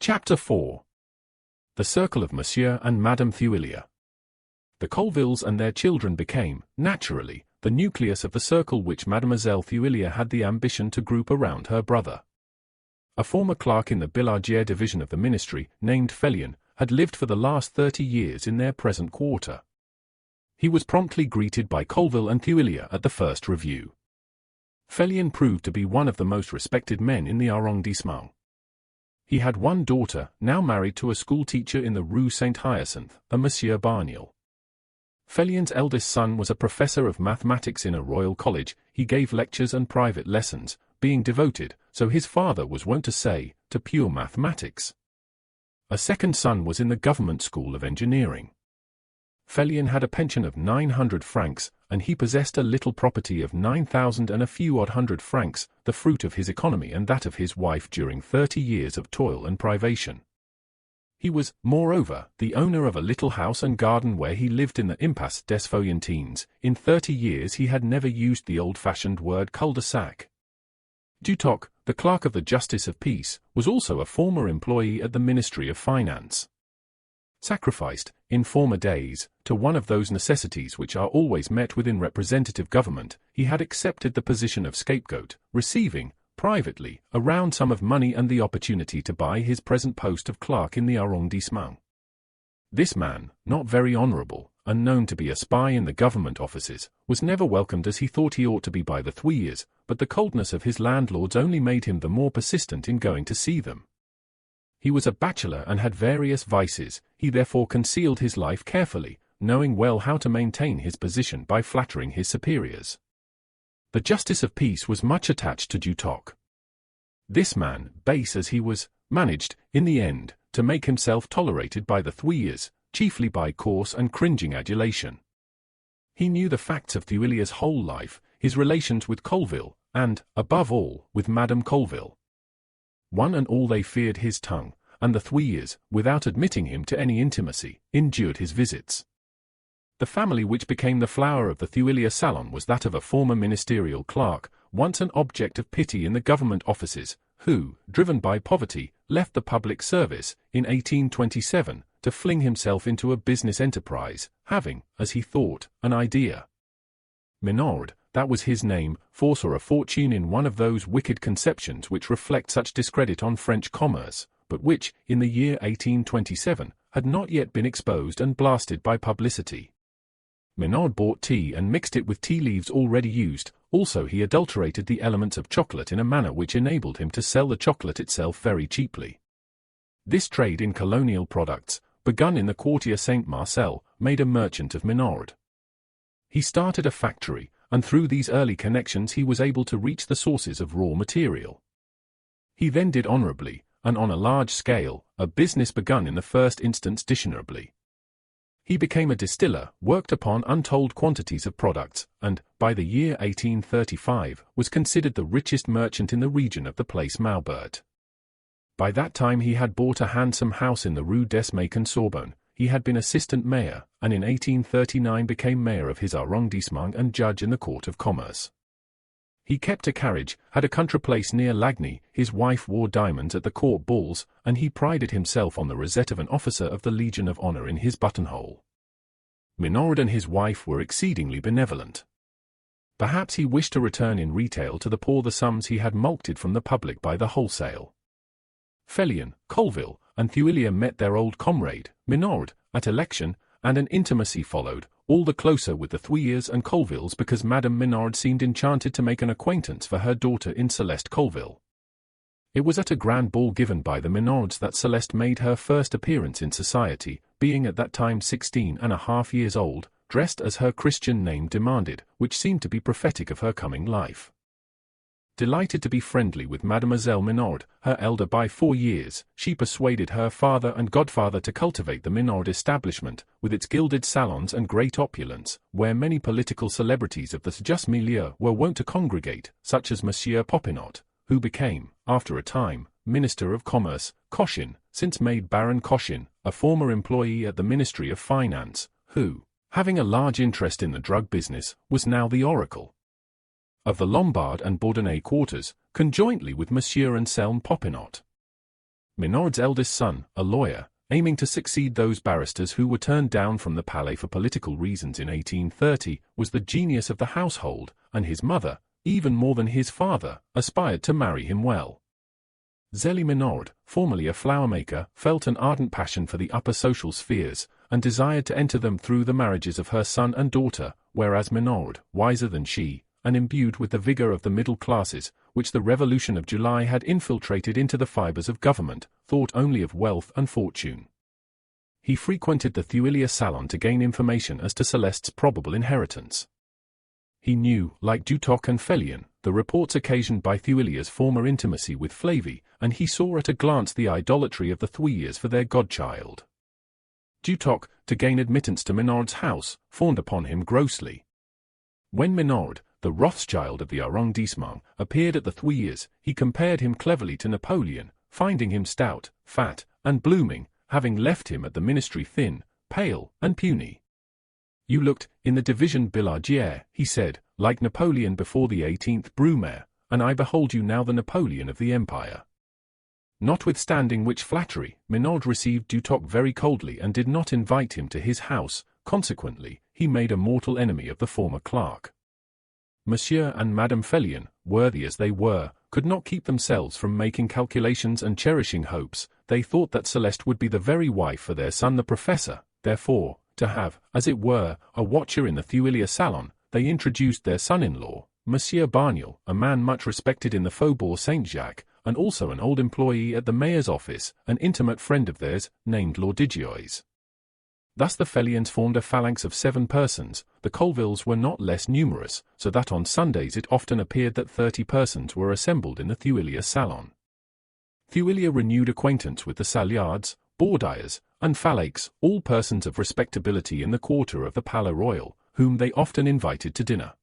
Chapter 4. The Circle of Monsieur and Madame Thuillier. The Colvilles and their children became, naturally, the nucleus of the circle which Mademoiselle Thuillier had the ambition to group around her brother. A former clerk in the Billardière division of the ministry, named Phellion, had lived for the last 30 years in their present quarter. He was promptly greeted by Colville and Thuillier at the first review. Phellion proved to be one of the most respected men in the arrondissement. He had one daughter, now married to a schoolteacher in the Rue Saint-Hyacinthe, a Monsieur Barniel. Phellion's eldest son was a professor of mathematics in a royal college. He gave lectures and private lessons, being devoted, so his father was wont to say, to pure mathematics. A second son was in the government school of engineering. Phellion had a pension of 900 francs, and he possessed a little property of 9,000 and a few odd hundred francs, the fruit of his economy and that of his wife during 30 years of toil and privation. He was, moreover, the owner of a little house and garden where he lived in the Impasse des Feuillantines. In 30 years he had never used the old-fashioned word cul-de-sac. Dutoc, the clerk of the Justice of Peace, was also a former employee at the Ministry of Finance. Sacrificed, in former days, to one of those necessities which are always met with in representative government, he had accepted the position of scapegoat, receiving, privately, a round sum of money and the opportunity to buy his present post of clerk in the arrondissement. This man, not very honourable, and known to be a spy in the government offices, was never welcomed as he thought he ought to be by the Thuilliers, but the coldness of his landlords only made him the more persistent in going to see them. He was a bachelor and had various vices. He therefore concealed his life carefully, knowing well how to maintain his position by flattering his superiors. The Justice of Peace was much attached to Dutoc. This man, base as he was, managed, in the end, to make himself tolerated by the Thuilliers, chiefly by coarse and cringing adulation. He knew the facts of Thuillier's whole life, his relations with Colville, and, above all, with Madame Colville. One and all they feared his tongue, and the Thuilliers, without admitting him to any intimacy, endured his visits. The family which became the flower of the Thuillier salon was that of a former ministerial clerk, once an object of pity in the government offices, who, driven by poverty, left the public service, in 1827, to fling himself into a business enterprise, having, as he thought, an idea. Menard, that was his name, foresaw a fortune in one of those wicked conceptions which reflect such discredit on French commerce, but which, in the year 1827, had not yet been exposed and blasted by publicity. Menard bought tea and mixed it with tea leaves already used. Also he adulterated the elements of chocolate in a manner which enabled him to sell the chocolate itself very cheaply. This trade in colonial products, begun in the Quartier Saint-Marcel, made a merchant of Menard. He started a factory, and through these early connections he was able to reach the sources of raw material. He then did honourably, and on a large scale, a business begun in the first instance dishonourably. He became a distiller, worked upon untold quantities of products, and, by the year 1835, was considered the richest merchant in the region of the Place Maubert. By that time he had bought a handsome house in the Rue des Maçons-Sorbonne. He had been assistant mayor, and in 1839 became mayor of his arrondissement and judge in the Court of Commerce. He kept a carriage, had a country place near Lagny, his wife wore diamonds at the court balls, and he prided himself on the rosette of an officer of the Legion of Honor in his buttonhole. Menard and his wife were exceedingly benevolent. Perhaps he wished to return in retail to the poor the sums he had mulcted from the public by the wholesale. Phellion, Colville, and Thuillier met their old comrade, Menard, at election, and an intimacy followed, all the closer with the Thuilliers and Colvilles because Madame Menard seemed enchanted to make an acquaintance for her daughter in Céleste Colville. It was at a grand ball given by the Menards that Céleste made her first appearance in society, being at that time 16½ years old, dressed as her Christian name demanded, which seemed to be prophetic of her coming life. Delighted to be friendly with Mademoiselle Menard, her elder by 4 years, she persuaded her father and godfather to cultivate the Menard establishment, with its gilded salons and great opulence, where many political celebrities of the just milieu were wont to congregate, such as Monsieur Popinot, who became, after a time, Minister of Commerce, Cochin, since made Baron Cochin, a former employee at the Ministry of Finance, who, having a large interest in the drug business, was now the oracle of the Lombard and Bourdonnais quarters, conjointly with Monsieur Anselme Popinot. Menord's eldest son, a lawyer, aiming to succeed those barristers who were turned down from the Palais for political reasons in 1830, was the genius of the household, and his mother, even more than his father, aspired to marry him well. Zélie Menord, formerly a flower-maker, felt an ardent passion for the upper social spheres, and desired to enter them through the marriages of her son and daughter, whereas Menord, wiser than she, and imbued with the vigor of the middle classes, which the Revolution of July had infiltrated into the fibers of government, thought only of wealth and fortune. He frequented the Thuillier salon to gain information as to Celeste's probable inheritance. He knew, like Dutoc and Phellion, the reports occasioned by Thuillier's former intimacy with Flavie, and he saw at a glance the idolatry of the Thuilliers for their godchild. Dutoc, to gain admittance to Menord's house, fawned upon him grossly. When Menord, the Rothschild of the arrondissement, appeared at the Thuilliers, he compared him cleverly to Napoleon, finding him stout, fat, and blooming, having left him at the ministry thin, pale, and puny. "You looked, in the division Billardière," he said, "like Napoleon before the 18th Brumaire, and I behold you now the Napoleon of the Empire." Notwithstanding which flattery, Menord received Dutoc very coldly and did not invite him to his house. Consequently, he made a mortal enemy of the former clerk. Monsieur and Madame Phellion, worthy as they were, could not keep themselves from making calculations and cherishing hopes. They thought that Céleste would be the very wife for their son the professor. Therefore, to have, as it were, a watcher in the Thuillier salon, they introduced their son-in-law, Monsieur Barniel, a man much respected in the Faubourg Saint-Jacques, and also an old employee at the mayor's office, an intimate friend of theirs, named Lordigiois. Thus the Phellions formed a phalanx of 7 persons. The Colvilles were not less numerous, so that on Sundays it often appeared that 30 persons were assembled in the Thuillier salon. Thuillier renewed acquaintance with the Saliards, Baudiers, and Falaques, all persons of respectability in the quarter of the Palais Royal, whom they often invited to dinner.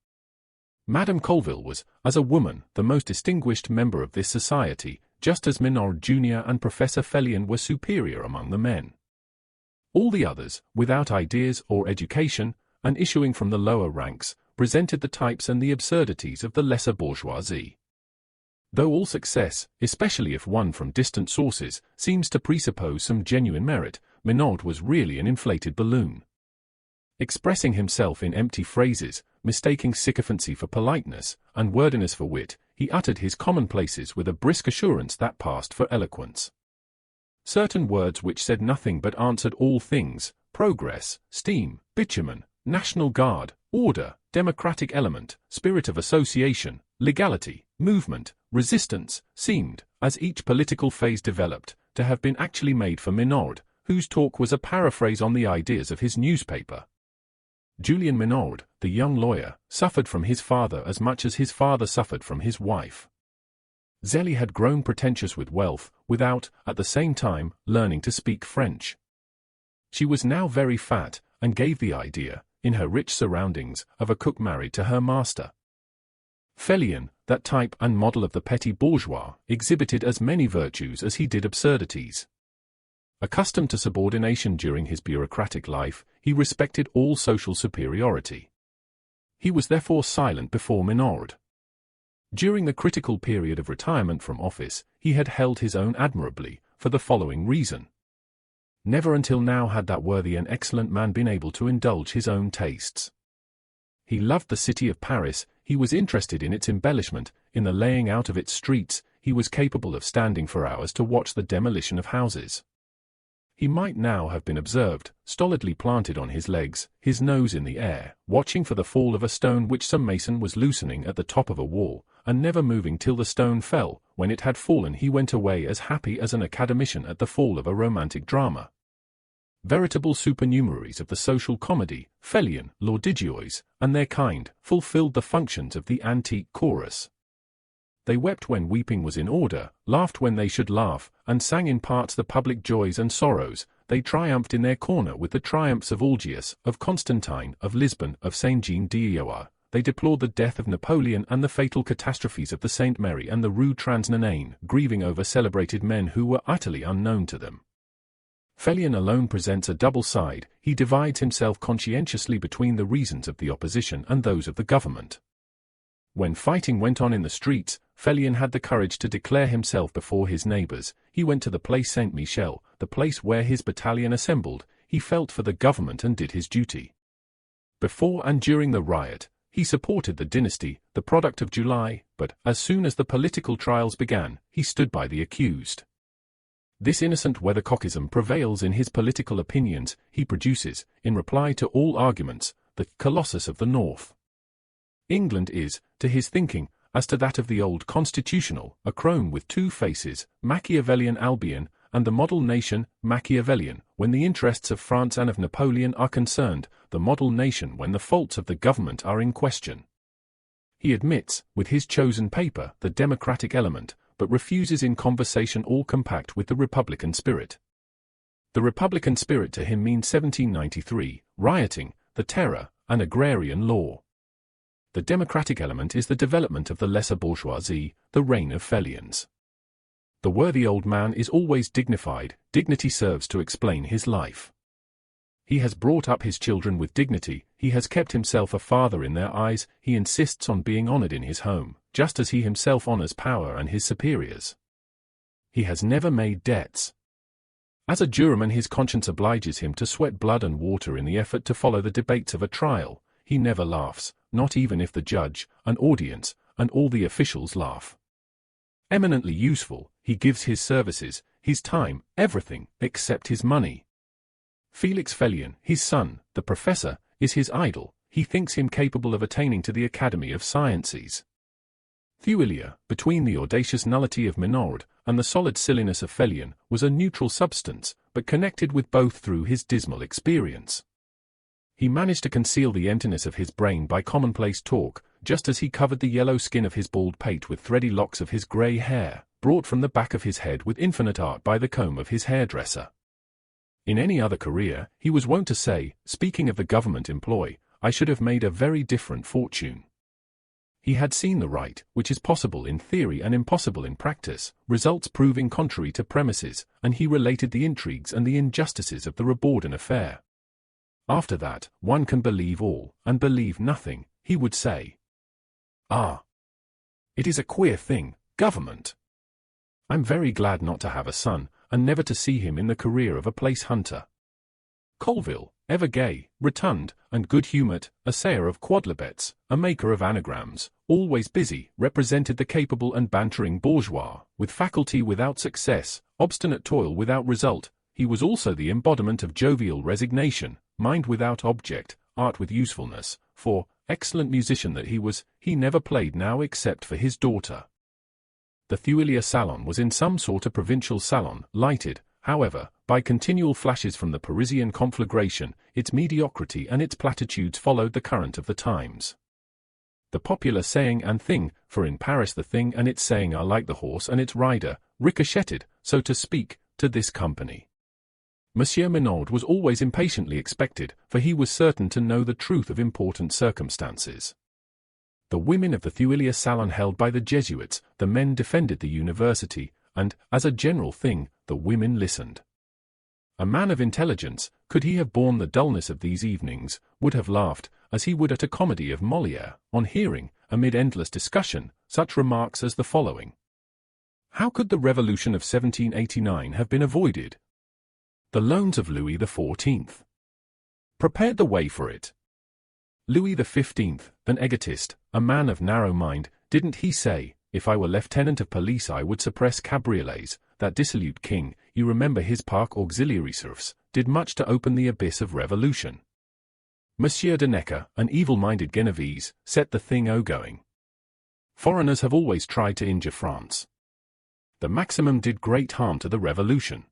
Madame Colville was, as a woman, the most distinguished member of this society, just as Menord Junior and Professor Phellion were superior among the men. All the others, without ideas or education, and issuing from the lower ranks, presented the types and the absurdities of the lesser bourgeoisie. Though all success, especially if won from distant sources, seems to presuppose some genuine merit, Menord was really an inflated balloon. Expressing himself in empty phrases, mistaking sycophancy for politeness, and wordiness for wit, he uttered his commonplaces with a brisk assurance that passed for eloquence. Certain words which said nothing but answered all things: progress, steam, bitumen, National Guard, order, democratic element, spirit of association, legality, movement, resistance, seemed, as each political phase developed, to have been actually made for Menord, whose talk was a paraphrase on the ideas of his newspaper. Julien Menord, the young lawyer, suffered from his father as much as his father suffered from his wife. Zélie had grown pretentious with wealth, without, at the same time, learning to speak French. She was now very fat, and gave the idea, in her rich surroundings, of a cook married to her master. Phellion, that type and model of the petit-bourgeois, exhibited as many virtues as he did absurdities. Accustomed to subordination during his bureaucratic life, he respected all social superiority. He was therefore silent before Menord. During the critical period of retirement from office, he had held his own admirably, for the following reason. Never until now had that worthy and excellent man been able to indulge his own tastes. He loved the city of Paris, he was interested in its embellishment, in the laying out of its streets, he was capable of standing for hours to watch the demolition of houses. He might now have been observed, stolidly planted on his legs, his nose in the air, watching for the fall of a stone which some mason was loosening at the top of a wall, and never moving till the stone fell. When it had fallen he went away as happy as an academician at the fall of a romantic drama. Veritable supernumeraries of the social comedy, Phellion, Lordigiois, and their kind, fulfilled the functions of the antique chorus. They wept when weeping was in order, laughed when they should laugh, and sang in parts the public joys and sorrows. They triumphed in their corner with the triumphs of Algiers, of Constantine, of Lisbon, of Saint Jean d'Ulloa. They deplored the death of Napoleon and the fatal catastrophes of the Saint Mary and the Rue Transnonain, grieving over celebrated men who were utterly unknown to them. Phellion alone presents a double side. He divides himself conscientiously between the reasons of the opposition and those of the government. When fighting went on in the streets, Phellion had the courage to declare himself before his neighbors. He went to the place Saint-Michel, the place where his battalion assembled. He felt for the government and did his duty. Before and during the riot, he supported the dynasty, the product of July, but as soon as the political trials began, he stood by the accused. This innocent weathercockism prevails in his political opinions. He produces, in reply to all arguments, the Colossus of the North. England is, to his thinking, as to that of the old constitutional, a crone with two faces, Machiavellian Albion, and the model nation, Machiavellian, when the interests of France and of Napoleon are concerned, the model nation when the faults of the government are in question. He admits, with his chosen paper, the democratic element, but refuses in conversation all compact with the republican spirit. The republican spirit to him means 1793, rioting, the terror, and agrarian law. The democratic element is the development of the lesser bourgeoisie, the reign of Phellions. The worthy old man is always dignified. Dignity serves to explain his life. He has brought up his children with dignity, he has kept himself a father in their eyes, he insists on being honored in his home, just as he himself honors power and his superiors. He has never made debts. As a juryman his conscience obliges him to sweat blood and water in the effort to follow the debates of a trial. He never laughs, not even if the judge, an audience, and all the officials laugh. Eminently useful, he gives his services, his time, everything, except his money. Felix Phellion, his son, the professor, is his idol. He thinks him capable of attaining to the Academy of Sciences. Thuillier, between the audacious nullity of Menard and the solid silliness of Phellion, was a neutral substance, but connected with both through his dismal experience. He managed to conceal the emptiness of his brain by commonplace talk, just as he covered the yellow skin of his bald pate with thready locks of his grey hair, brought from the back of his head with infinite art by the comb of his hairdresser. In any other career, he was wont to say, speaking of the government employ, I should have made a very different fortune. He had seen the right, which is possible in theory and impossible in practice, results proving contrary to premises, and he related the intrigues and the injustices of the Reborden affair. After that, one can believe all, and believe nothing, he would say. Ah! It is a queer thing, government. I'm very glad not to have a son, and never to see him in the career of a place hunter. Colville, ever gay, rotund, and good-humoured, a sayer of quodlibets, a maker of anagrams, always busy, represented the capable and bantering bourgeois, with faculty without success, obstinate toil without result. He was also the embodiment of jovial resignation, mind without object, art with usefulness, for, excellent musician that he was, he never played now except for his daughter. The Thuillier salon was in some sort a provincial salon, lighted, however, by continual flashes from the Parisian conflagration. Its mediocrity and its platitudes followed the current of the times. The popular saying and thing, for in Paris the thing and its saying are like the horse and its rider, ricocheted, so to speak, to this company. Monsieur Menard was always impatiently expected, for he was certain to know the truth of important circumstances. The women of the Thuillier salon held by the Jesuits, the men defended the university, and, as a general thing, the women listened. A man of intelligence, could he have borne the dullness of these evenings, would have laughed, as he would at a comedy of Molière, on hearing, amid endless discussion, such remarks as the following. How could the Revolution of 1789 have been avoided? The loans of Louis XIV prepared the way for it. Louis XV, an egotist, a man of narrow mind, didn't he say, if I were lieutenant of police I would suppress cabriolets? That dissolute king, you remember his park auxiliary serfs, did much to open the abyss of revolution. Monsieur de Necker, an evil-minded Genevese, set the thing going. Foreigners have always tried to injure France. The maximum did great harm to the revolution.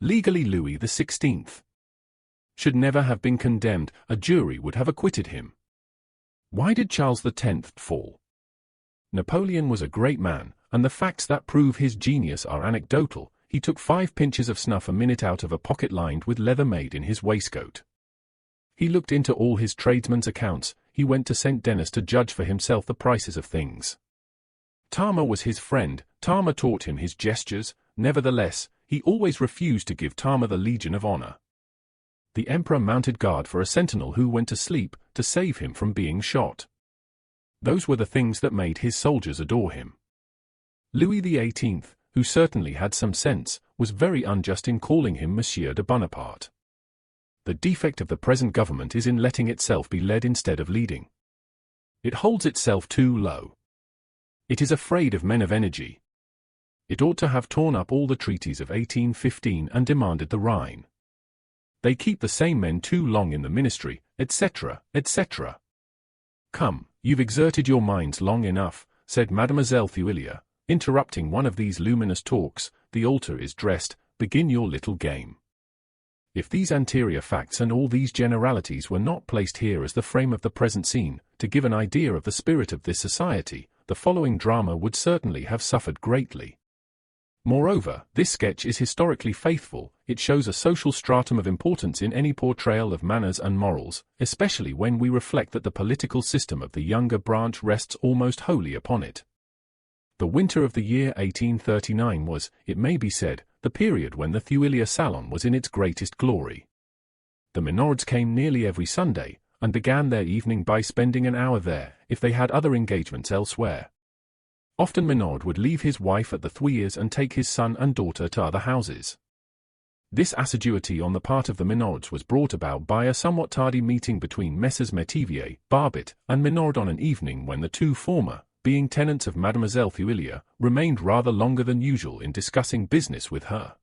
Legally Louis XVI should never have been condemned, a jury would have acquitted him. Why did Charles X fall? Napoleon was a great man, and the facts that prove his genius are anecdotal. He took 5 pinches of snuff a minute out of a pocket lined with leather made in his waistcoat. He looked into all his tradesmen's accounts, he went to St. Denis to judge for himself the prices of things. Talma was his friend, Talma taught him his gestures, nevertheless, he always refused to give Talma the Legion of Honor. The emperor mounted guard for a sentinel who went to sleep, to save him from being shot. Those were the things that made his soldiers adore him. Louis XVIII, who certainly had some sense, was very unjust in calling him Monsieur de Bonaparte. The defect of the present government is in letting itself be led instead of leading. It holds itself too low. It is afraid of men of energy. It ought to have torn up all the treaties of 1815 and demanded the Rhine. They keep the same men too long in the ministry, etc., etc. Come, you've exerted your minds long enough, said Mademoiselle Thuillier, interrupting one of these luminous talks. The altar is dressed, begin your little game. If these anterior facts and all these generalities were not placed here as the frame of the present scene, to give an idea of the spirit of this society, the following drama would certainly have suffered greatly. Moreover, this sketch is historically faithful. It shows a social stratum of importance in any portrayal of manners and morals, especially when we reflect that the political system of the younger branch rests almost wholly upon it. The winter of the year 1839 was, it may be said, the period when the Thuillier salon was in its greatest glory. The Menards came nearly every Sunday, and began their evening by spending an hour there, if they had other engagements elsewhere. Often Menard would leave his wife at the Thuilliers and take his son and daughter to other houses. This assiduity on the part of the Menards was brought about by a somewhat tardy meeting between Messrs. Métivier, Barbet, and Menard on an evening when the two former, being tenants of Mademoiselle Thuillier, remained rather longer than usual in discussing business with her.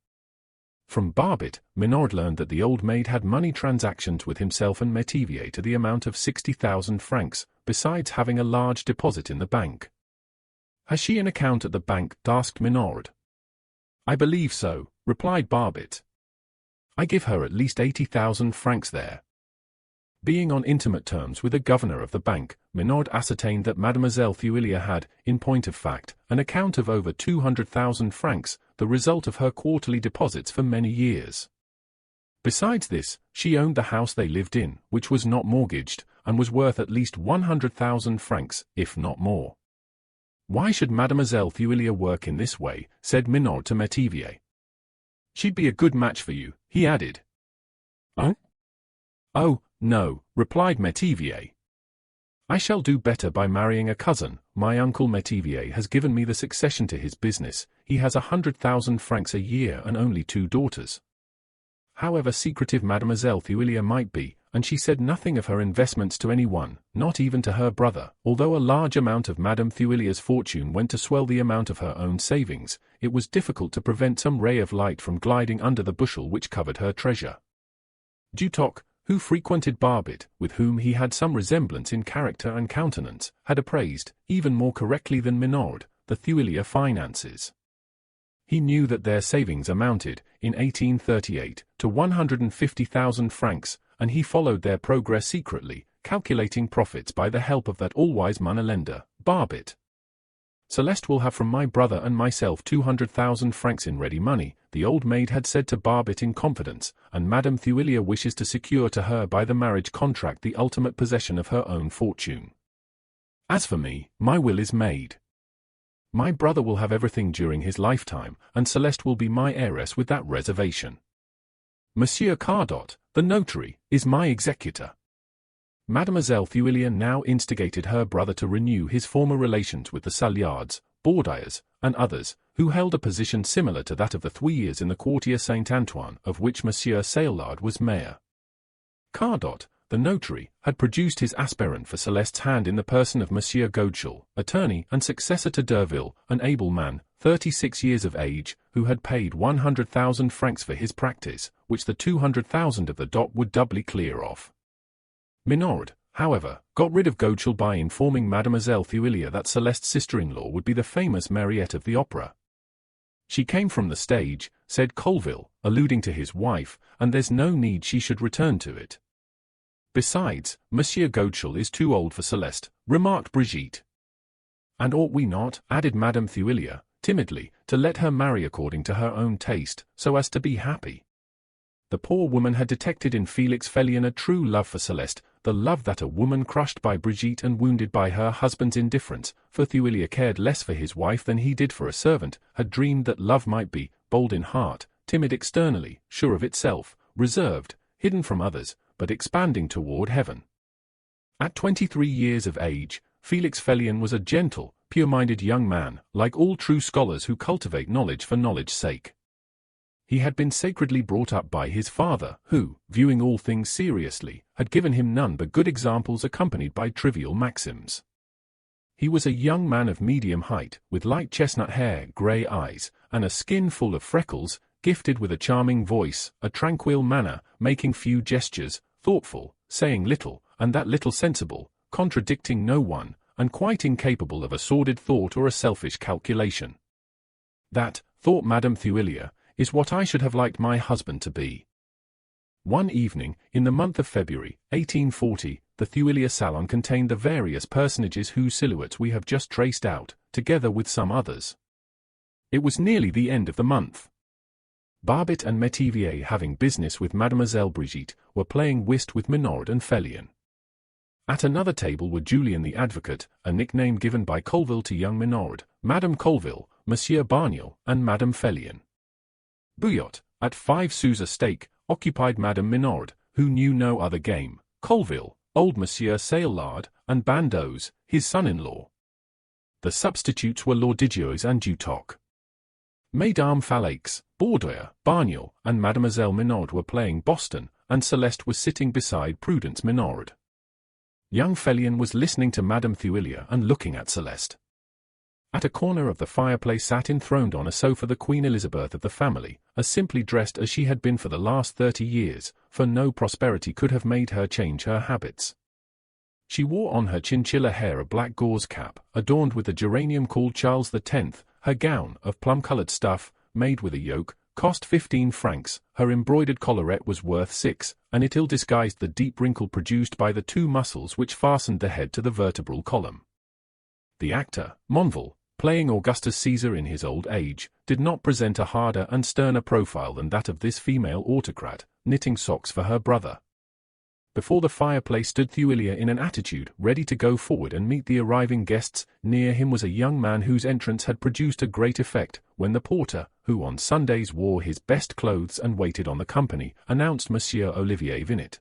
From Barbet, Menard learned that the old maid had money transactions with himself and Métivier to the amount of 60,000 francs, besides having a large deposit in the bank. Has she an account at the bank? Asked Menard. I believe so, replied Barbet. I give her at least 80,000 francs there. Being on intimate terms with the governor of the bank, Menard ascertained that Mademoiselle Thuillier had, in point of fact, an account of over 200,000 francs, the result of her quarterly deposits for many years. Besides this, she owned the house they lived in, which was not mortgaged, and was worth at least 100,000 francs, if not more. Why should Mademoiselle Thuillier work in this way? Said Menard to Métivier. She'd be a good match for you, he added. Huh? Oh, no, replied Métivier. I shall do better by marrying a cousin. My uncle Métivier has given me the succession to his business. He has 100,000 francs a year and only 2 daughters. However secretive Mademoiselle Thuillier might be, and she said nothing of her investments to anyone, not even to her brother, although a large amount of Madame Thuillier's fortune went to swell the amount of her own savings, it was difficult to prevent some ray of light from gliding under the bushel which covered her treasure. Dutoc, who frequented Barbet, with whom he had some resemblance in character and countenance, had appraised, even more correctly than Menard, the Thuillier finances. He knew that their savings amounted, in 1838, to 150,000 francs, and he followed their progress secretly, calculating profits by the help of that all-wise moneylender, Barbet. Celeste will have from my brother and myself 200,000 francs in ready money, the old maid had said to Barbet in confidence, and Madame Thuillier wishes to secure to her by the marriage contract the ultimate possession of her own fortune. As for me, my will is made. My brother will have everything during his lifetime, and Celeste will be my heiress with that reservation. Monsieur Cardot, the notary, is my executor. Mademoiselle Thuillier now instigated her brother to renew his former relations with the Sallards, Baudiers, and others, who held a position similar to that of the Thuilliers in the Quartier Saint-Antoine, of which Monsieur Salard was mayor. Cardot, the notary, had produced his aspirant for Celeste's hand in the person of Monsieur Godeschal, attorney and successor to Derville, an able man, 36 years of age, who had paid 100,000 francs for his practice, which the 200,000 of the dot would doubly clear off. Menard, however, got rid of Godeschal by informing Mademoiselle Thuillier that Celeste's sister-in-law would be the famous Mariette of the opera. She came from the stage, said Colville, alluding to his wife, and there's no need she should return to it. Besides, Monsieur Godeschal is too old for Celeste, remarked Brigitte. And ought we not, added Madame Thuillier, timidly, to let her marry according to her own taste, so as to be happy? The poor woman had detected in Félix Phellion a true love for Celeste, the love that a woman crushed by Brigitte and wounded by her husband's indifference, for Thuillier cared less for his wife than he did for a servant, had dreamed that love might be, bold in heart, timid externally, sure of itself, reserved, hidden from others, but expanding toward heaven. At 23 years of age, Félix Phellion was a gentle, pure-minded young man, like all true scholars who cultivate knowledge for knowledge's sake. He had been sacredly brought up by his father, who, viewing all things seriously, had given him none but good examples accompanied by trivial maxims. He was a young man of medium height, with light chestnut hair, grey eyes, and a skin full of freckles, gifted with a charming voice, a tranquil manner, making few gestures, thoughtful, saying little, and that little sensible, contradicting no one, and quite incapable of a sordid thought or a selfish calculation. That, thought Madame Thuillier, is what I should have liked my husband to be. One evening, in the month of February, 1840, the Thuillier salon contained the various personages whose silhouettes we have just traced out, together with some others. It was nearly the end of the month. Barbet and Métivier, having business with Mademoiselle Brigitte, were playing whist with Minord and Phellion. At another table were Julien the advocate, a nickname given by Colville to young Minord, Madame Colville, Monsieur Barniel, and Madame Phellion. Bouillotte, at 5 sous a stake, occupied Madame Minord, who knew no other game, Colville, old Monsieur Saillard, and Bandeaux, his son-in-law. The substitutes were Lordigios and Dutoc. Mesdames Falaix, Baudoyer, Barniel, and Mademoiselle Minord were playing Boston, and Celeste was sitting beside Prudence Minord. Young Phellion was listening to Madame Thuillier and looking at Celeste. At a corner of the fireplace sat enthroned on a sofa the Queen Elizabeth of the family, as simply dressed as she had been for the last 30 years, for no prosperity could have made her change her habits. She wore on her chinchilla hair a black gauze cap, adorned with a geranium called Charles X, her gown, of plum-coloured stuff, made with a yoke, cost 15 francs, her embroidered collarette was worth 6, and it ill disguised the deep wrinkle produced by the 2 muscles which fastened the head to the vertebral column. The actor, Monvel, playing Augustus Caesar in his old age, did not present a harder and sterner profile than that of this female autocrat, knitting socks for her brother. Before the fireplace stood Thuillier in an attitude, ready to go forward and meet the arriving guests. Near him was a young man whose entrance had produced a great effect, when the porter, who on Sundays wore his best clothes and waited on the company, announced Monsieur Olivier Vinet.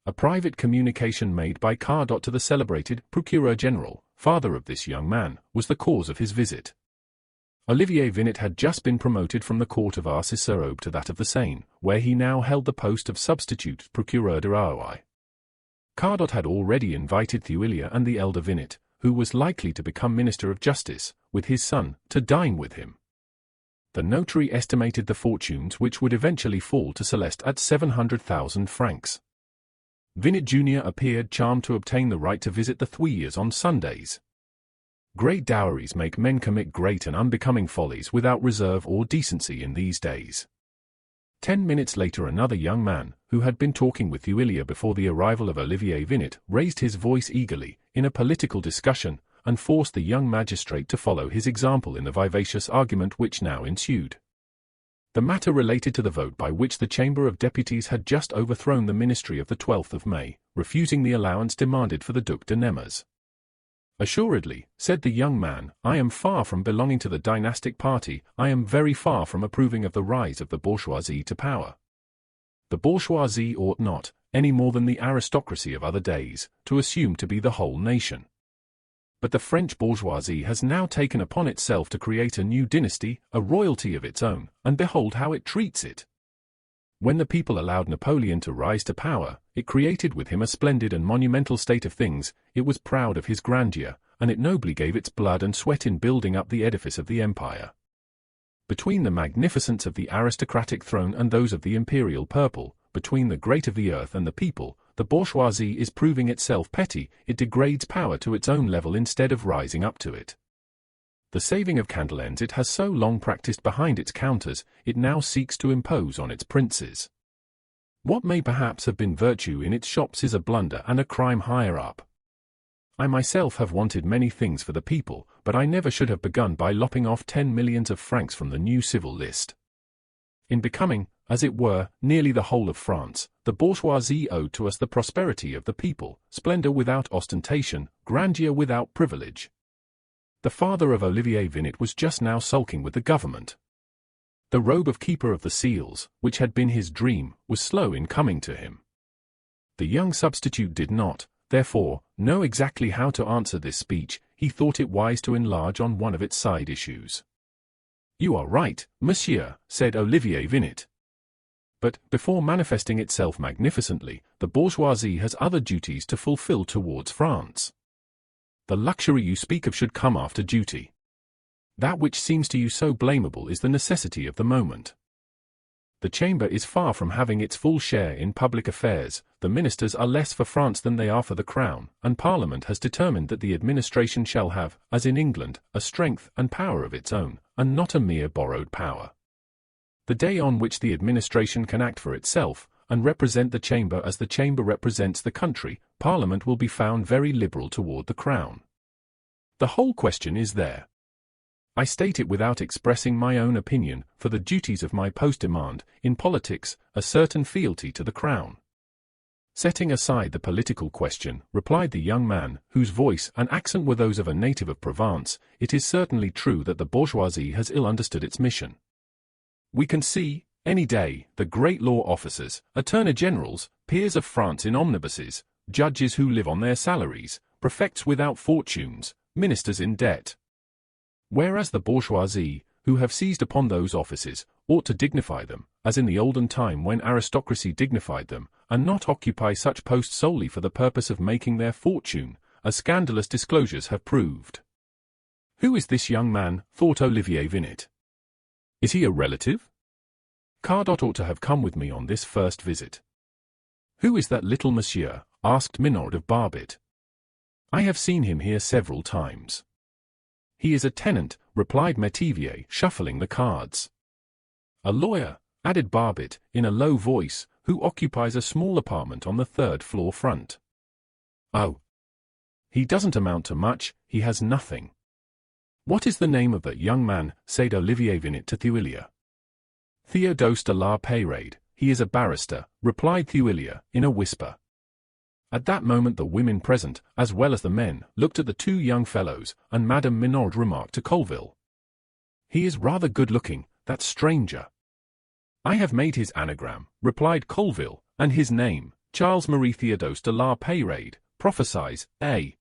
A private communication made by Cardot to the celebrated Procureur General, father of this young man, was the cause of his visit. Olivier Vinet had just been promoted from the court of Arcis-sur-Aube to that of the Seine, where he now held the post of substitute procureur de Raoui. Cardot had already invited Thuillier and the elder Vinet, who was likely to become Minister of Justice, with his son, to dine with him. The notary estimated the fortunes which would eventually fall to Celeste at 700,000 francs. Vinet Jr. appeared charmed to obtain the right to visit the Thuilliers on Sundays. Great dowries make men commit great and unbecoming follies without reserve or decency in these days. 10 minutes later another young man, who had been talking with Thuillier before the arrival of Olivier Vinet, raised his voice eagerly, in a political discussion, and forced the young magistrate to follow his example in the vivacious argument which now ensued. The matter related to the vote by which the Chamber of Deputies had just overthrown the ministry of the 12th of May, refusing the allowance demanded for the Duc de Nemours. Assuredly, said the young man, I am far from belonging to the dynastic party, I am very far from approving of the rise of the bourgeoisie to power. The bourgeoisie ought not, any more than the aristocracy of other days, to assume to be the whole nation. But the French bourgeoisie has now taken upon itself to create a new dynasty, a royalty of its own, and behold how it treats it. When the people allowed Napoleon to rise to power, it created with him a splendid and monumental state of things, it was proud of his grandeur, and it nobly gave its blood and sweat in building up the edifice of the empire. Between the magnificence of the aristocratic throne and those of the imperial purple, between the great of the earth and the people, the bourgeoisie is proving itself petty, it degrades power to its own level instead of rising up to it. The saving of candle-ends it has so long practiced behind its counters, it now seeks to impose on its princes. What may perhaps have been virtue in its shops is a blunder and a crime higher up. I myself have wanted many things for the people, but I never should have begun by lopping off 10 millions of francs from the new civil list. In becoming, as it were, nearly the whole of France, the bourgeoisie owed to us the prosperity of the people, splendor without ostentation, grandeur without privilege. The father of Olivier Vinet was just now sulking with the government. The robe of Keeper of the Seals, which had been his dream, was slow in coming to him. The young substitute did not, therefore, know exactly how to answer this speech. he thought it wise to enlarge on one of its side issues. "You are right, monsieur," said Olivier Vinet. "But, before manifesting itself magnificently, the bourgeoisie has other duties to fulfill towards France. The luxury you speak of should come after duty. That which seems to you so blamable is the necessity of the moment. The Chamber is far from having its full share in public affairs, the ministers are less for France than they are for the Crown, and Parliament has determined that the administration shall have, as in England, a strength and power of its own, and not a mere borrowed power. The day on which the administration can act for itself, and represent the Chamber as the Chamber represents the country, Parliament will be found very liberal toward the Crown. The whole question is there. I state it without expressing my own opinion, for the duties of my post demand, in politics, a certain fealty to the Crown." "Setting aside the political question," replied the young man, whose voice and accent were those of a native of Provence, "it is certainly true that the bourgeoisie has ill understood its mission. We can see, any day, the great law officers, attorney generals, peers of France in omnibuses, judges who live on their salaries, prefects without fortunes, ministers in debt. Whereas the bourgeoisie, who have seized upon those offices, ought to dignify them, as in the olden time when aristocracy dignified them, and not occupy such posts solely for the purpose of making their fortune, as scandalous disclosures have proved." "Who is this young man?" thought Olivier Vinet. "Is he a relative? Cardot ought to have come with me on this first visit." "Who is that little monsieur?" asked Minaud of Barbit. "I have seen him here several times." "He is a tenant," replied Métivier, shuffling the cards. "A lawyer," added Barbit, in a low voice, "who occupies a small apartment on the third-floor front." "Oh. He doesn't amount to much, he has nothing." "What is the name of that young man?" said Olivier Vinet to Thuillier. "Théodose de la Peyrade, he is a barrister," replied Thuillier, in a whisper. At that moment the women present, as well as the men, looked at the two young fellows, and Madame Minaud remarked to Colville, "He is rather good-looking, that stranger." "I have made his anagram," replied Colville, "and his name, Charles Marie Théodose de la Peyrade, prophesies, a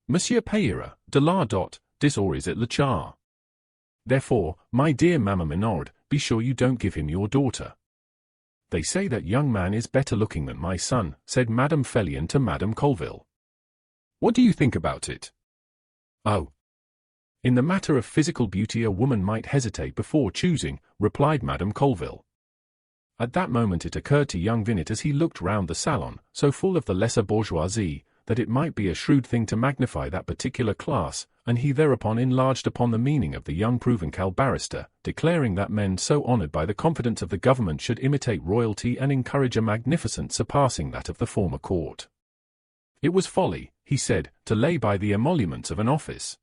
Monsieur Peyre, de la dis or is it le char? Therefore, my dear Mamma Minaud, be sure you don't give him your daughter." "They say that young man is better looking than my son," said Madame Phellion to Madame Colville. "What do you think about it?" "Oh. In the matter of physical beauty a woman might hesitate before choosing," replied Madame Colville. At that moment it occurred to young Vinet as he looked round the salon, so full of the lesser bourgeoisie, that it might be a shrewd thing to magnify that particular class, and he thereupon enlarged upon the meaning of the young Provencal barrister, declaring that men so honoured by the confidence of the government should imitate royalty and encourage a magnificence surpassing that of the former court. It was folly, he said, to lay by the emoluments of an office.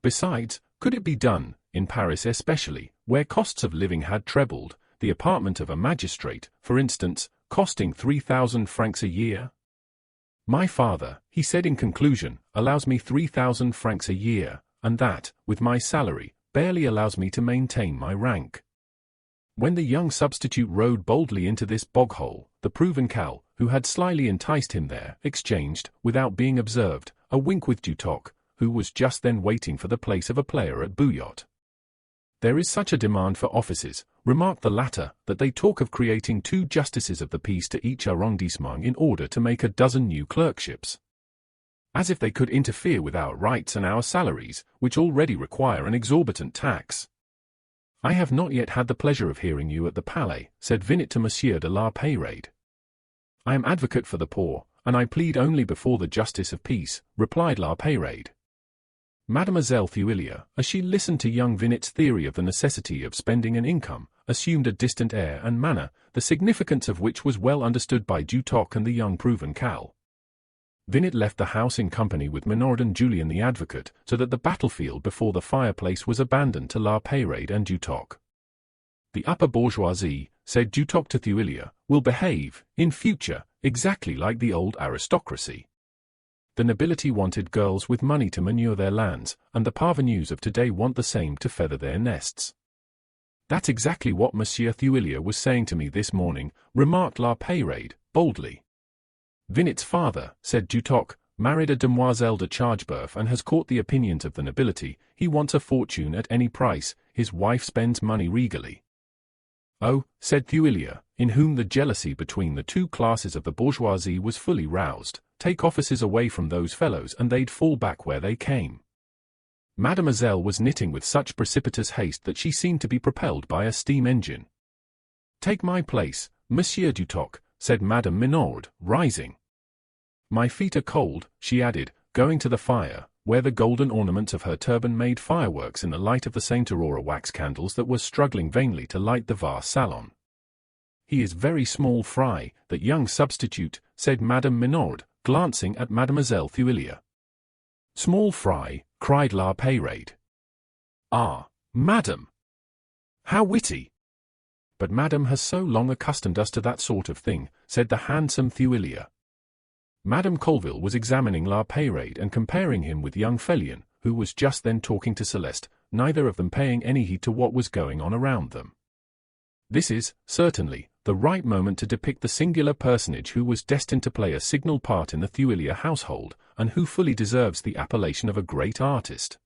Besides, could it be done, in Paris especially, where costs of living had trebled, the apartment of a magistrate, for instance, costing 3,000 francs a year? "My father," he said in conclusion, "allows me 3,000 francs a year, and that, with my salary, barely allows me to maintain my rank." When the young substitute rode boldly into this bog-hole, the Provencal, who had slyly enticed him there, exchanged, without being observed, a wink with Dutoc, who was just then waiting for the place of a player at bouillotte. "There is such a demand for offices," remarked the latter, "that they talk of creating 2 justices of the peace to each arrondissement in order to make a dozen new clerkships. As if they could interfere with our rights and our salaries, which already require an exorbitant tax." "I have not yet had the pleasure of hearing you at the Palais," said Vinet to Monsieur de la Peyrade. "I am advocate for the poor, and I plead only before the justice of peace," replied la Peyrade. Mademoiselle Thuillier, as she listened to young Vinet's theory of the necessity of spending an income, assumed a distant air and manner, the significance of which was well understood by Dutoc and the young Provencal. Vinet left the house in company with Minaud and Julien the advocate, so that the battlefield before the fireplace was abandoned to la Peyrade and Dutoc. "The upper bourgeoisie," said Dutoc to Thuillier, "will behave, in future, exactly like the old aristocracy. The nobility wanted girls with money to manure their lands, and the parvenus of today want the same to feather their nests." "That's exactly what Monsieur Thuillier was saying to me this morning," remarked la Peyrade, boldly. "Vinet's father," said Dutoc, married a demoiselle de Chargebœuf and has caught the opinions of the nobility. He wants a fortune at any price, his wife spends money regally. Oh, said Thuillier, in whom the jealousy between the two classes of the bourgeoisie was fully roused, take offices away from those fellows and they'd fall back where they came. Mademoiselle was knitting with such precipitous haste that she seemed to be propelled by a steam engine. Take my place, Monsieur Dutoc, said Madame Minaud, rising. My feet are cold, she added, going to the fire, where the golden ornaments of her turban made fireworks in the light of the Saint Aurora wax candles that were struggling vainly to light the vast salon. He is very small fry, that young substitute, said Madame Minaud, glancing at Mademoiselle Thuillier. Small fry, cried La Peyrade. Ah, madam! How witty! But madam has so long accustomed us to that sort of thing, said the handsome Thuillier. Madame Colville was examining La Peyrade and comparing him with young Phellion, who was just then talking to Celeste, neither of them paying any heed to what was going on around them. This is, certainly, the right moment to depict the singular personage who was destined to play a signal part in the Thuillier household, and who fully deserves the appellation of a great artist.